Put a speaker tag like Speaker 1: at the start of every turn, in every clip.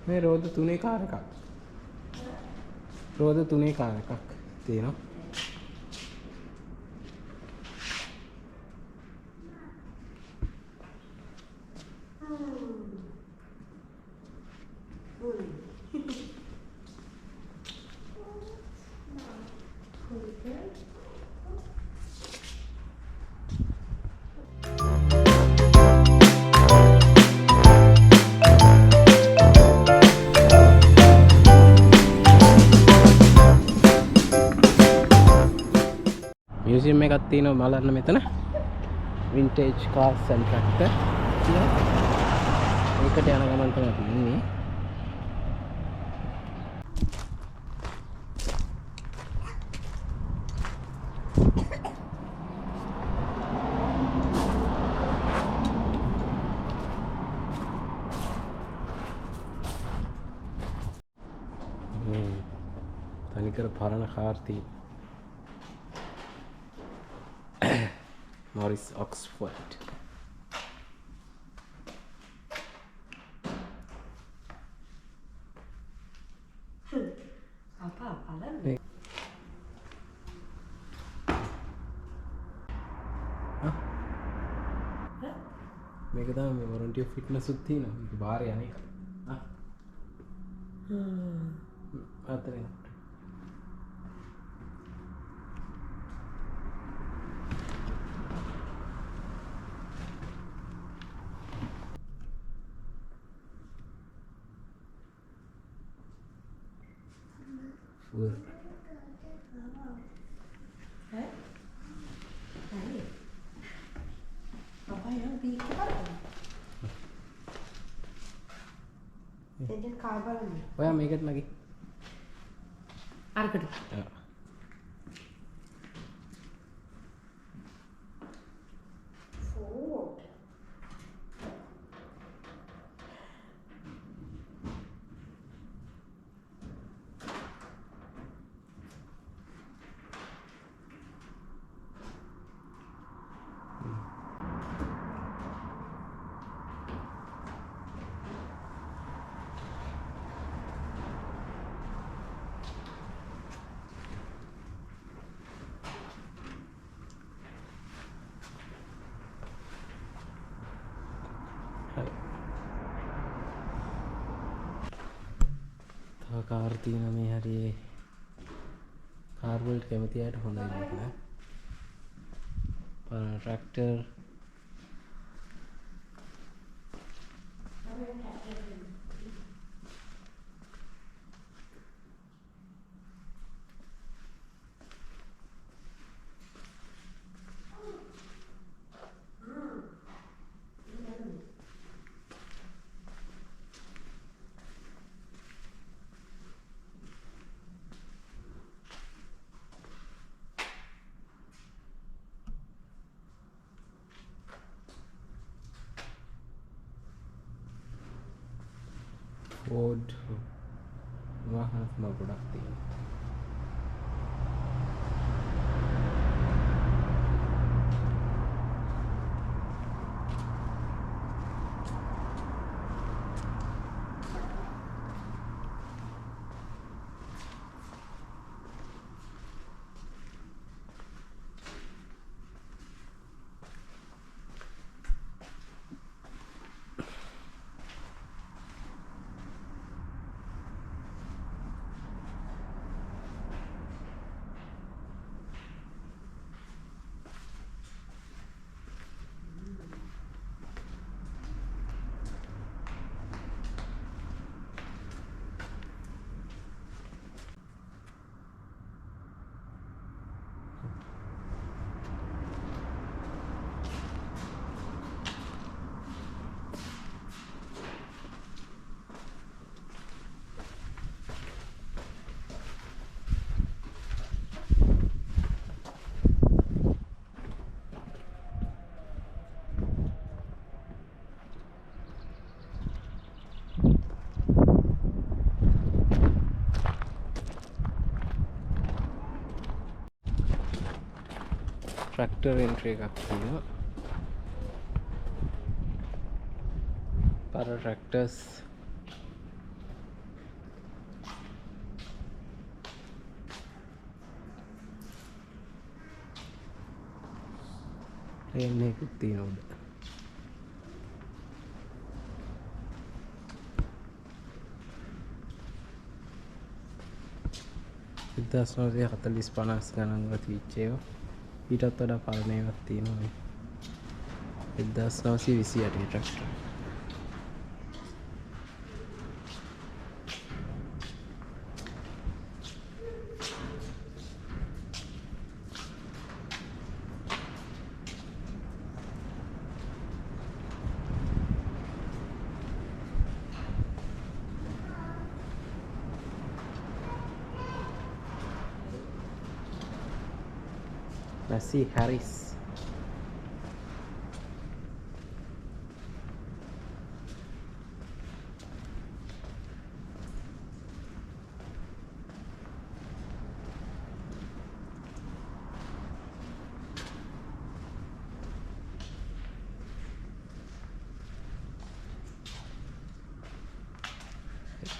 Speaker 1: මේ රෝද 3 කාර් එකක්. රෝද 3 කාර් එකක් තියෙනවා. මියුසියම් එකක් තියෙනවා බලන්න මෙතන. වින්ටේජ් කාර්ස් ඇන්ඩ් ට්‍රැක්ටර් කියලා. ඒකට යන ගමන් තමයි අපි ඉන්නේ. තනිකර පරණ කාර් තියෙනවා. Morris Oxford.
Speaker 2: Apa lah?
Speaker 1: මේක තමයි warranty of fitness උත් තියෙනවා. මේක බාහිර යන්නේ. අතරේ. Full.
Speaker 2: Apa yang bikin? Jadi kabel ni.
Speaker 1: ඔයා මේකත් මගේ.
Speaker 2: අරකට. Ford.
Speaker 1: කාර් තියෙන මේ හරියේ කාර් වලට කැමති අයට හොඳයි මේක. පරණ ට්‍රැක්ටර් Ford वाहन में गොඩක් තියෙනවා. ट्रैक्टर एंट्री එකක් තියෙනවා. para tractors එන්නේකුත් තියෙනවා උඩ. 1940-50 ගණන් වල තිබිච්ච ඒවා ඊටත් වඩා පරණ ඒවාත් තියෙනවා මේ 1928 ට්‍රැක්ටර්. Nasi Haris.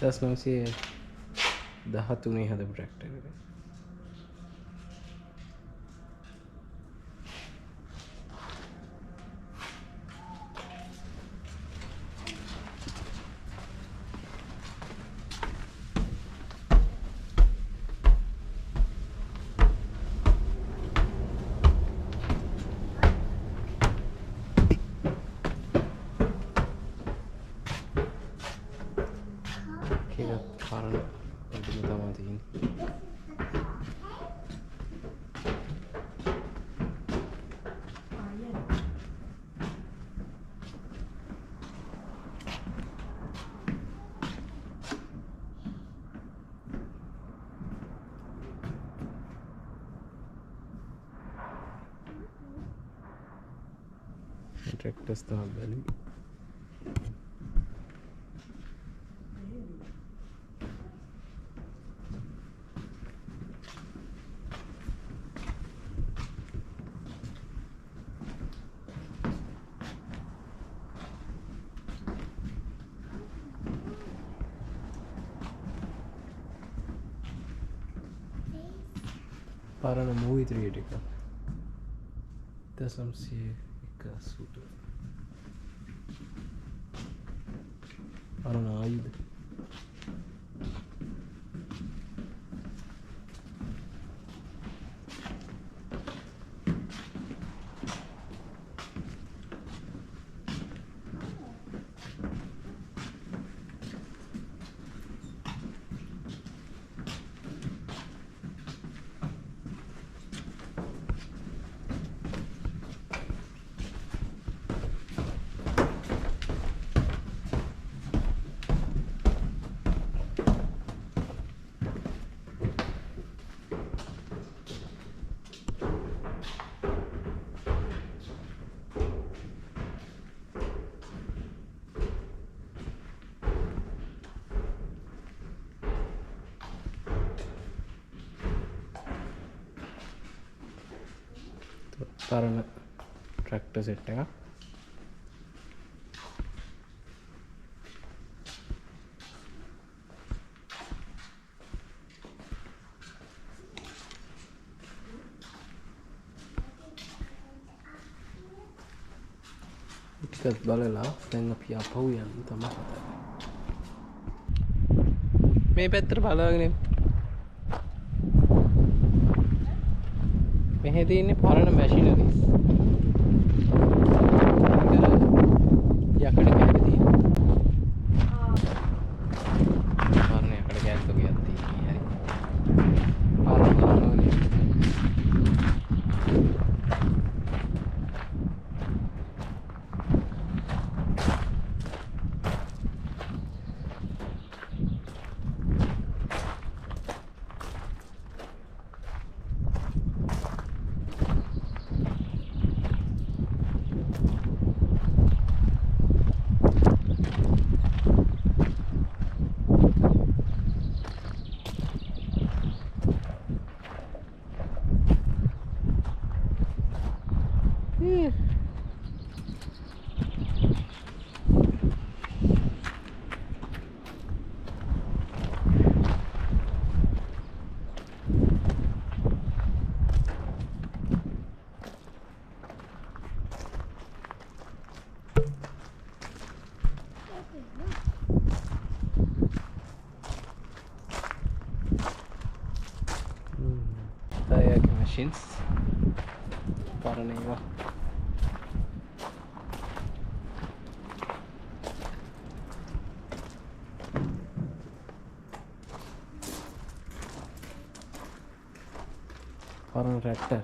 Speaker 1: Das 1913 හදපු ට්‍රැක්ටර් එක. පරණ අඳුම තමයි තියෙන්නේ. ट्रैक्टर्स තමයි බැලුවේ. පරණ මූවි ත්‍රියේටර් එක 1981 පරණ ආයුධ පරණ ට්‍රැක්ටර් සෙට් එකක්. ටිකක් බලලා දැන් අපි ආපහු යන්න තමයි හදන්නේ. මේ පැත්තට බලගෙන මෙහෙ තියෙන්නේ පරණ මැෂිනරිස්. යකඩ කැට තියෙනවා. පරණ යකඩ කැට ගියක් තියෙන්නේ. හරි. පරණ machines. පරණ ඒවා. පරණ tractor.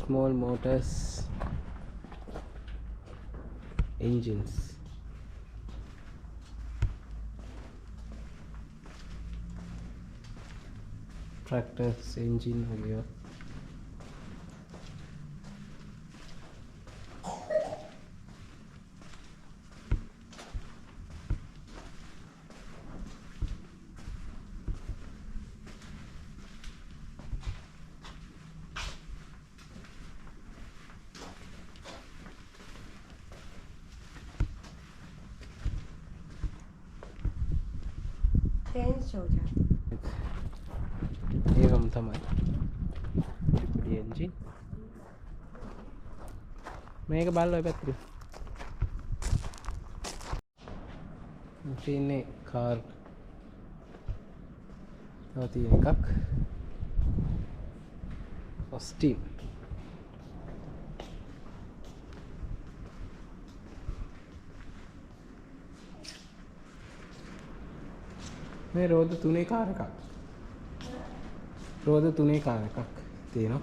Speaker 1: Small motors, engines. Tractors engine हो गया.
Speaker 2: चेंज हो जाता
Speaker 1: ये हम තමයි engine මේක බලලා ඔය පැත්තට තියෙන්නේ කාර් තව තියෙන එකක් ඔස්ටින් මේ රෝද තුනේ කාර් එකක් රෝද තුනේ කාර් එකක් තියෙනවා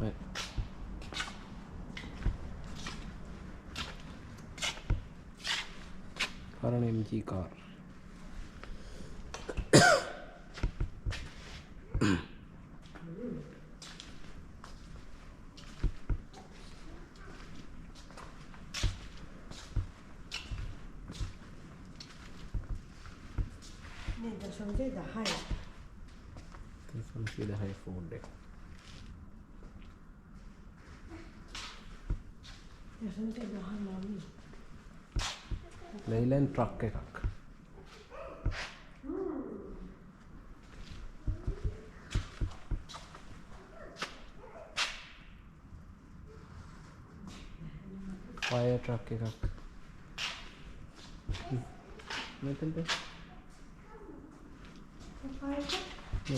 Speaker 1: right. Karan MG car.
Speaker 2: नहीं तो समझे the high
Speaker 1: This the high food deck.
Speaker 2: ये समझे द हाई मामी
Speaker 1: Leyland truck එකක්. Fire truck එකක්. මෙතනද?
Speaker 2: हाई
Speaker 1: මේ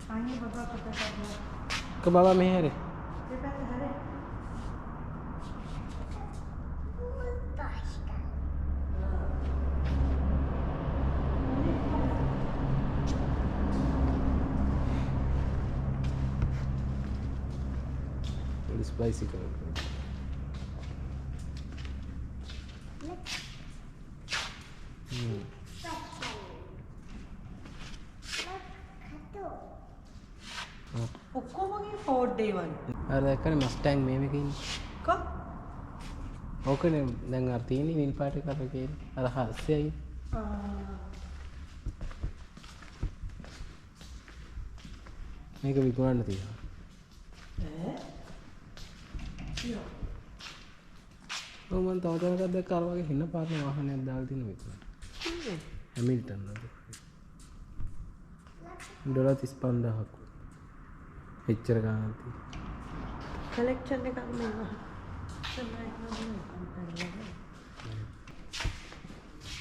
Speaker 2: आइए बाबा पता कर दो
Speaker 1: ke bawah meher.
Speaker 2: ये पता है
Speaker 1: bicycle.
Speaker 2: ඔක්කොමගේ ෆෝඩ් දේවල්
Speaker 1: අර දැක්කනේ මස්ටෑන් මේක ඉන්නේ.
Speaker 2: කො
Speaker 1: ඕකනේ දැන් අර තියෙන්නේ නිල් පාට එකක් කියලා. අර හස්සෙයි. මේක විකුණන්න තියෙනවා. ඔව් මම තව තැනකට දැක්ක අර වගේ හින පාට වාහනයක් දාලා තියෙන විකුණන්න. හැමිල්ටන් නේද? $35,000ක්. එච්චර ගානක් තියෙනවා.
Speaker 2: කලෙක්ෂන් එකක් මේවා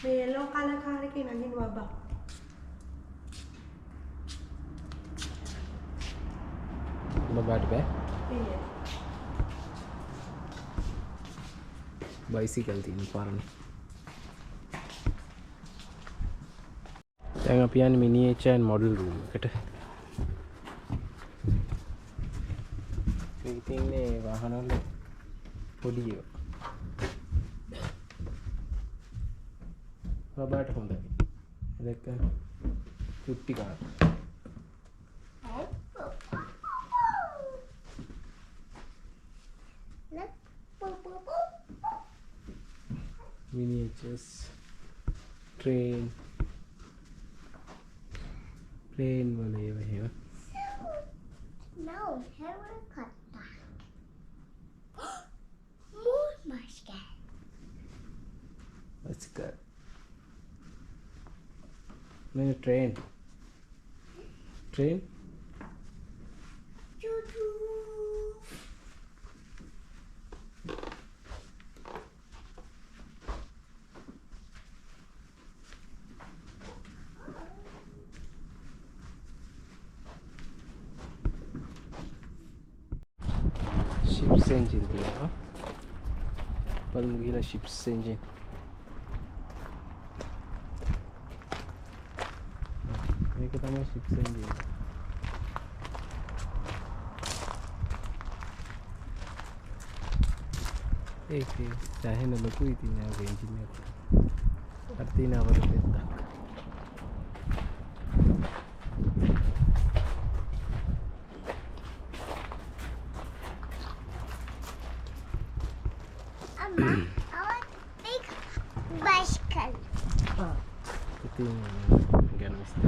Speaker 2: මේ යලෝ කලර් කාර් එකේ නගින්න බබා
Speaker 1: බබාට බෑ.
Speaker 2: ඒ
Speaker 1: බයිසිකල් තියෙන පරණ. දැන් අපි යන්නේ මිනියේචර් මොඩල් රූම් එකට. මේක තියෙන්නේ වාහනවල පොඩි ඒවා. බබාට හොඳයි. දැක්ක චුට්ටි කාර්. Miniatures, train වල ඒවා එහෙම.
Speaker 3: No, helicopter. More musket.
Speaker 1: What's good? No, train. Train?
Speaker 3: Choo-choo.
Speaker 1: Ship's engine තියෙනවා. බලමු ගිහලා ship's engine. මේක තමයි ship's engine. ඒකේ සෑහෙන ලොකුයි තියෙන එන්ජින් එක. අර තියෙන අවර පෙත්තක්.
Speaker 3: Mama, I want big bicycle.
Speaker 1: ඉතින් ගැන විස්තර.